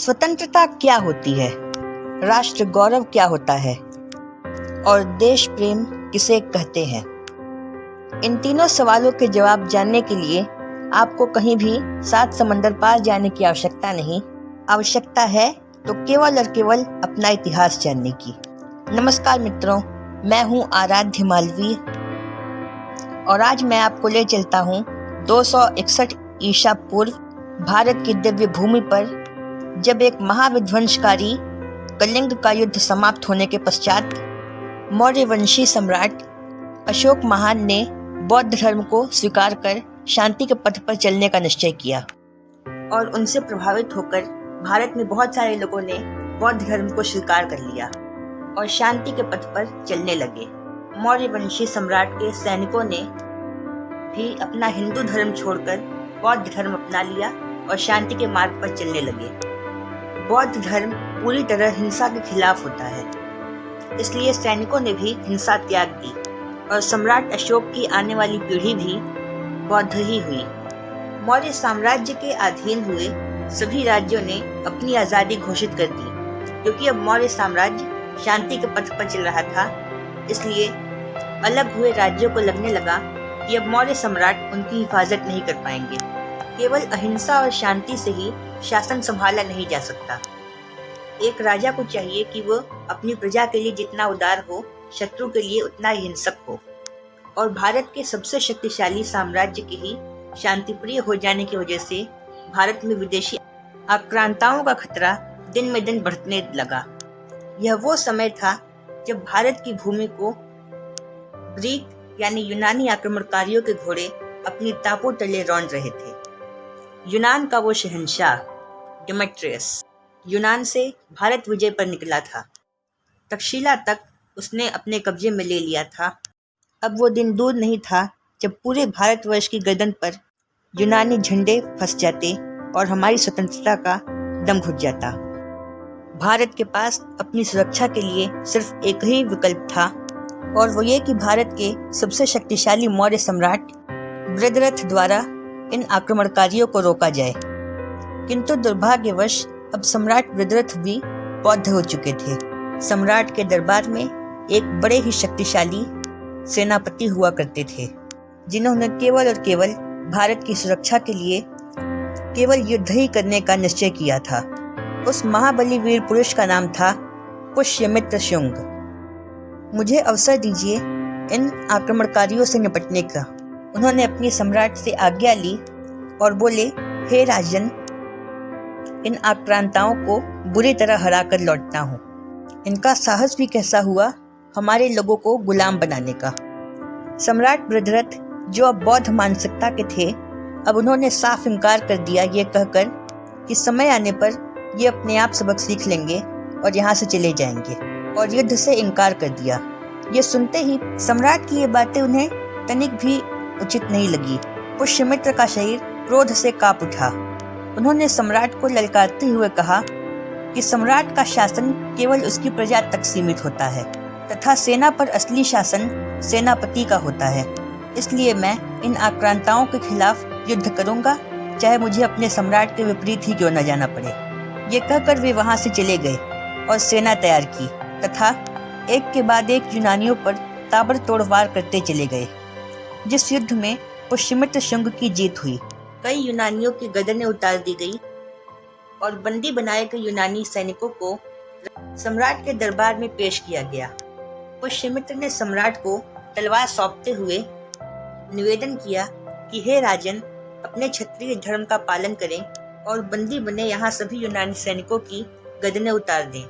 स्वतंत्रता क्या होती है, राष्ट्र गौरव क्या होता है और देश प्रेम किसे कहते हैं। इन तीनों सवालों के जवाब जानने के लिए आपको कहीं भी 7 समंदर पार जाने की आवश्यकता नहीं। आवश्यकता है तो केवल और केवल अपना इतिहास जानने की। नमस्कार मित्रों, मैं हूं आराध्य मालवीय और आज मैं आपको ले चलता हूं 261 ईसा पूर्व भारत की दिव्य भूमि पर, जब एक महाविध्वंसकारी कलिंग का युद्ध समाप्त होने के पश्चात मौर्य वंशी सम्राट अशोक महान ने बौद्ध धर्म को स्वीकार कर शांति के पथ पर चलने का निश्चय किया और उनसे प्रभावित होकर भारत में बहुत सारे लोगों ने बौद्ध धर्म को स्वीकार कर लिया और शांति के पथ पर चलने लगे। मौर्य वंशी सम्राट के सैनिकों ने भी अपना हिंदू धर्म छोड़कर बौद्ध धर्म अपना लिया और शांति के मार्ग पर चलने लगे। बौद्ध धर्म पूरी तरह हिंसा के खिलाफ होता है, इसलिए सैनिकों ने भी हिंसा त्याग दी और सम्राट अशोक की आने वाली पीढ़ी भी बौद्ध ही हुई। मौर्य साम्राज्य के अधीन हुए सभी राज्यों ने अपनी आज़ादी घोषित कर दी। क्योंकि अब मौर्य साम्राज्य शांति के पथ पर चल रहा था, इसलिए अलग हुए राज्यों को लगने लगा कि अब मौर्य सम्राट उनकी हिफाजत नहीं कर पाएंगे। केवल अहिंसा और शांति से ही शासन संभाला नहीं जा सकता। एक राजा को चाहिए कि वो अपनी प्रजा के लिए जितना उदार हो, शत्रु के लिए उतना ही हिंसक हो। और भारत के सबसे शक्तिशाली साम्राज्य के ही शांतिप्रिय हो जाने की वजह से भारत में विदेशी आक्रांताओं का खतरा दिन में दिन बढ़ने लगा। यह वो समय था जब भारत की भूमि को ग्रीक यानी यूनानी आक्रमणकारियों के घोड़े अपनी टापों तले रौंद रहे थे। यूनान का वो शहंशाह डेमेट्रियस यूनान से भारत विजय पर निकला था। तक्षशिला तक उसने अपने कब्जे में ले लिया था। अब वो दिन दूर नहीं था जब पूरे भारतवर्ष की गर्दन पर यूनानी झंडे फंस जाते और हमारी स्वतंत्रता का दम घुट जाता। भारत के पास अपनी सुरक्षा के लिए सिर्फ एक ही विकल्प था और वो ये कि भारत के सबसे शक्तिशाली मौर्य सम्राट बृहद्रथ द्वारा इन आक्रमणकारियों को रोका जाए। किंतु दुर्भाग्यवश अब सम्राट बृहद्रथ भी बौद्ध हो चुके थे। सम्राट के दरबार में एक बड़े ही शक्तिशाली सेनापति हुआ करते थे, जिन्होंने केवल और केवल भारत की सुरक्षा के लिए केवल युद्ध ही करने का निश्चय किया था। उस महाबली वीर पुरुष का नाम था पुष्यमित्र शुंग। मुझे अवसर दीजिए इन आक्रमणकारियों से निपटने का। उन्होंने अपनी सम्राट से आज्ञा ली और बोले, हे राजन, इन आक्रांताओं को बुरी तरह हरा कर लौटता हूँ। इनका साहस भी कैसा हुआ हमारे लोगों को गुलाम बनाने का। सम्राट बृहद्रथ, जो अब बौद्ध मानसिकता के थे, अब उन्होंने साफ इनकार कर दिया, ये कहकर कि समय आने पर ये अपने आप सबक सीख लेंगे और यहाँ से चले जाएंगे, और युद्ध से इनकार कर दिया। ये सुनते ही सम्राट की ये बातें उन्हें तनिक भी उचित नहीं लगी। पुष्यमित्र का शरीर क्रोध से कांप उठा। उन्होंने सम्राट को ललकारते हुए कहा कि सम्राट का शासन केवल उसकी प्रजा तक सीमित होता है तथा सेना पर असली शासन सेनापति का होता है। इसलिए मैं इन आक्रांताओं के खिलाफ युद्ध करूंगा, चाहे मुझे अपने सम्राट के विपरीत ही क्यों न जाना पड़े। ये कहकर वे वहां से चले गए और सेना तैयार की तथा एक के बाद एक यूनानियों पर ताबड़तोड़ वार करते चले गए, जिस युद्ध में पुष्यमित्र शुंग की जीत हुई। कई यूनानियों की गर्दनें उतार दी गई और बंदी बनाए गए यूनानी सैनिकों को सम्राट के दरबार में पेश किया गया। पुष्यमित्र ने सम्राट को तलवार सौंपते हुए निवेदन किया कि हे राजन, अपने क्षत्रिय धर्म का पालन करें और बंदी बने यहाँ सभी यूनानी सैनिकों की गर्दनें उतार दें।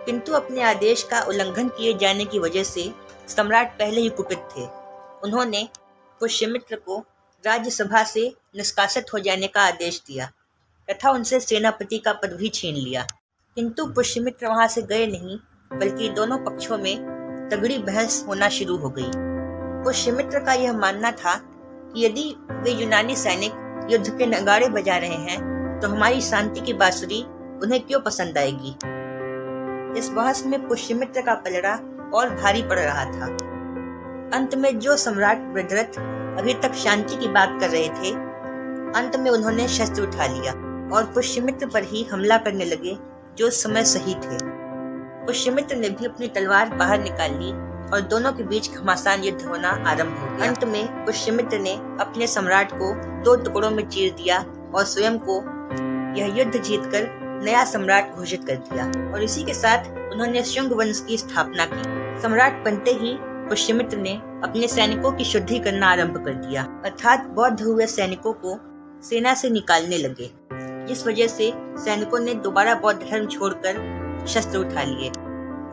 किंतु अपने आदेश का उल्लंघन किए जाने की वजह से सम्राट पहले ही कुपित थे। उन्होंने पुष्यमित्र को राज्यसभा से निष्कासित हो जाने का आदेश दिया तथा उनसे सेनापति का पद भी छीन लिया। किंतु पुष्यमित्र वहां से गए नहीं, बल्कि दोनों पक्षों में तगड़ी बहस होना शुरू हो गई। पुष्यमित्र का यह मानना था कि यदि वे यूनानी सैनिक युद्ध के नगाड़े बजा रहे हैं तो हमारी शांति की बांसुरी उन्हें क्यों पसंद आएगी। इस बहस में पुष्यमित्र का पलड़ा और भारी पड़ रहा था। अंत में जो सम्राट बृहद्रथ अभी तक शांति की बात कर रहे थे, अंत में उन्होंने शस्त्र उठा लिया और पुष्यमित्र पर ही हमला करने लगे, जो उस समय सही थे। पुष्यमित्र ने भी अपनी तलवार बाहर निकाल ली और दोनों के बीच घमासान युद्ध होना आरंभ हो गया। अंत में पुष्यमित्र ने अपने सम्राट को 2 टुकड़ों में चीर दिया और स्वयं को यह युद्ध जीतकर नया सम्राट घोषित कर दिया और इसी के साथ उन्होंने शुंग वंश की स्थापना की। सम्राट बनते ही पुष्यमित्र ने अपने सैनिकों की शुद्धि करना आरंभ कर दिया, अर्थात बौद्ध हुए सैनिकों को सेना से निकालने लगे, जिस वजह से सैनिकों ने दोबारा बौद्ध धर्म छोड़कर शस्त्र उठा लिए।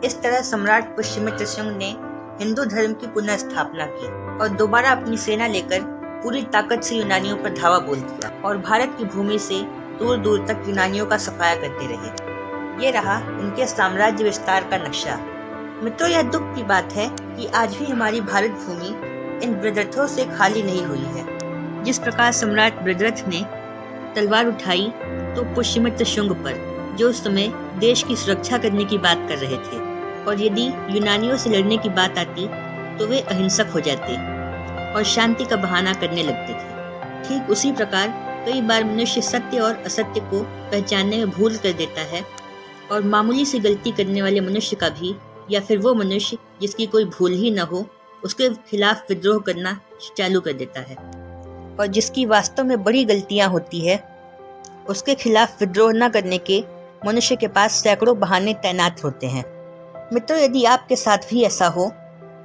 इस तरह सम्राट पुष्यमित्र शुंग ने हिंदू धर्म की पुनः स्थापना की और दोबारा अपनी सेना लेकर पूरी ताकत से यूनानियों पर धावा बोल दिया और भारत की भूमि से दूर दूर तक यूनानियों का सफाया करते रहे। ये रहा उनके साम्राज्य विस्तार का नक्शा। मित्रों, यह दुख की बात है कि आज भी हमारी भारत भूमि इन ब्रदरथों से खाली नहीं हुई है। जिस प्रकार सम्राट ब्रदरथ ने तलवार उठाई तो पुष्यमित्र शुंग पर, जो उस समय देश की सुरक्षा करने की बात कर रहे थे, और यदि यूनानियों से लड़ने की बात आती तो वे अहिंसक हो जाते और शांति का बहाना करने लगते थे। ठीक उसी प्रकार कई बार मनुष्य सत्य और असत्य को पहचानने में भूल कर देता है और मामूली सी गलती करने वाले मनुष्य का भी, या फिर वो मनुष्य जिसकी कोई भूल ही न हो, उसके खिलाफ विद्रोह करना चालू कर देता है, और जिसकी वास्तव में बड़ी गलतियां होती है उसके खिलाफ विद्रोह न करने के मनुष्य के पास सैकड़ों बहाने तैनात होते हैं। मित्रों, यदि आपके साथ भी ऐसा हो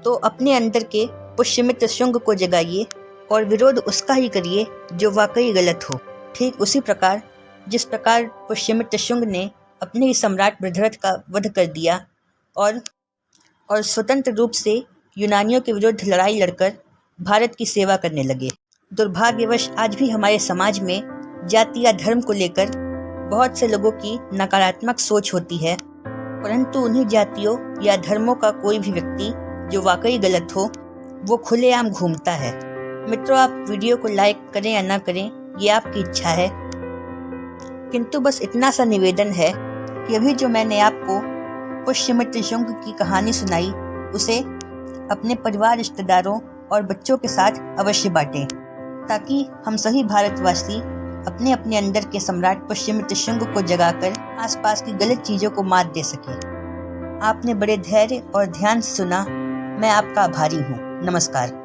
तो अपने अंदर के पुष्यमित्र शुंग को जगाइए और विरोध उसका ही करिए जो वाकई गलत हो। ठीक उसी प्रकार जिस प्रकार पुष्यमित्र शुंग ने अपने ही सम्राट ब्रदरथ का वध कर दिया और स्वतंत्र रूप से यूनानियों के विरुद्ध लड़ाई लड़कर भारत की सेवा करने लगे। दुर्भाग्यवश आज भी हमारे समाज में जाति या धर्म को लेकर बहुत से लोगों की नकारात्मक सोच होती है, परंतु उन्हीं जातियों या धर्मों का कोई भी व्यक्ति जो वाकई गलत हो वो खुलेआम घूमता है। मित्रों, आप वीडियो को लाइक करें या ना करें ये आपकी इच्छा है, किंतु बस इतना सा निवेदन है कि अभी जो मैंने आपको पुष्यमित्र शुंग की कहानी सुनाई उसे अपने परिवार, रिश्तेदारों और बच्चों के साथ अवश्य बांटें, ताकि हम सभी भारतवासी अपने अपने अंदर के सम्राट पुष्यमित्र शुंग को जगाकर आसपास की गलत चीज़ों को मात दे सकें। आपने बड़े धैर्य और ध्यान से सुना, मैं आपका आभारी हूँ। नमस्कार।